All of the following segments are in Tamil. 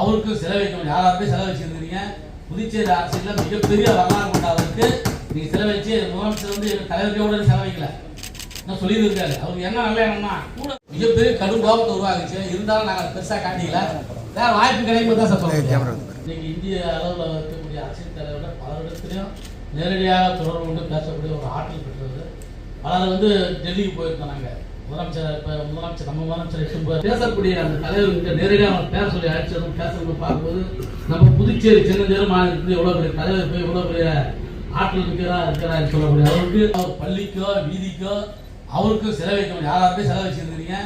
அவருக்கும் செலவழிக்கணும். யாராருமே செலவழிச்சிருந்தீங்க. புதுச்சேரி அரசியலில் மிகப்பெரிய வரலாறு கொண்டாடுறதுக்கு நீங்கள் செலவழிச்சு முதலமைச்சர் வந்து தலைவர்களோட செலவழிக்கல நான் சொல்லியிருக்காரு. அவருக்கு என்ன நல்ல எண்ணம்னா கூட மிகப்பெரிய கடும் கோபத்தை உருவாகுச்சு. இருந்தாலும் நாங்கள் பெருசாக காட்டிக்கல. வேற வாய்ப்பு கிடைக்கும் தான் சொல்லுவோம். இன்னைக்கு இந்திய அளவில் இருக்கக்கூடிய அரசியல் தலைவர்கள் பல இடத்துலையும் நேரடியாக தொடர்பு கொண்டு பேசக்கூடிய ஒரு ஆற்றல் பெற்றது. பலர் வந்து டெல்லிக்கு போயிருந்தாங்க. முதலமைச்சர் இப்போ முதலமைச்சர் நம்ம முதலமைச்சர் பேசக்கூடிய அந்த தலைவர்கிட்ட நேரடியாக பேச சொல்லி அழைச்சதும் பேசுறது பார்க்கும்போது நம்ம புதுச்சேரி சின்னஞ்சேரும் மாநிலத்தில் எவ்வளோ பெரிய தலைவர் போய் எவ்வளோ பெரிய ஆற்றல் இருக்கிறான்னு சொல்லக்கூடிய அவருக்கு அவர் பள்ளிக்கோ வீதிக்கோ அவருக்கும் செலவழிக்கணும். யாராருமே செலவழிச்சிருந்தீங்க.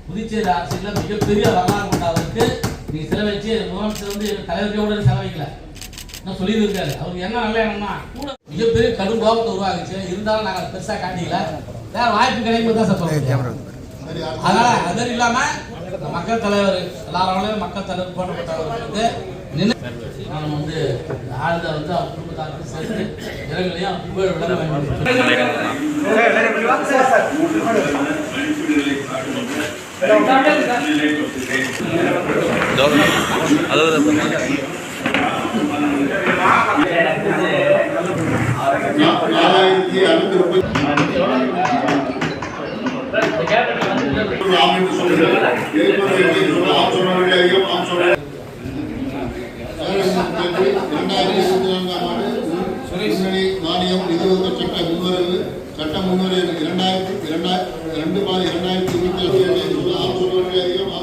புதுச்சேரி அரசியலில் மிகப்பெரிய வரலாறு கொண்டாடுறதுக்கு நீங்கள் செலவழிச்சு முதலமைச்சர் வந்து தலைவர்களோட செலவழிக்கல நான் சொல்லியிருக்காரு. அவருக்கு என்ன நல்ல எண்ணம்னா கூட மிகப்பெரிய கடும் கோபத்தை உருவாகுச்சு. இருந்தாலும் நாங்கள் பெருசாக காட்டிக்கல. வேற வாய்ப்பு கிடைக்கும் தான் சொல்லுவோம். அதனால அது இல்லாமல் மக்கள் தலைவர் எல்லாரும் மக்கள் தலைவர் போட்டப்பட்டவர்களுக்கு நான் வந்து ஆழ்ந்த வந்து அவர் குடும்பத்தாருக்கு சேர்த்து இரங்கலையும் அவர் புகழ் விட வேண்டும். மானியம் நிதியுதவி சட்ட முன்வரைவு 2020 ஆட்சி அதிகம்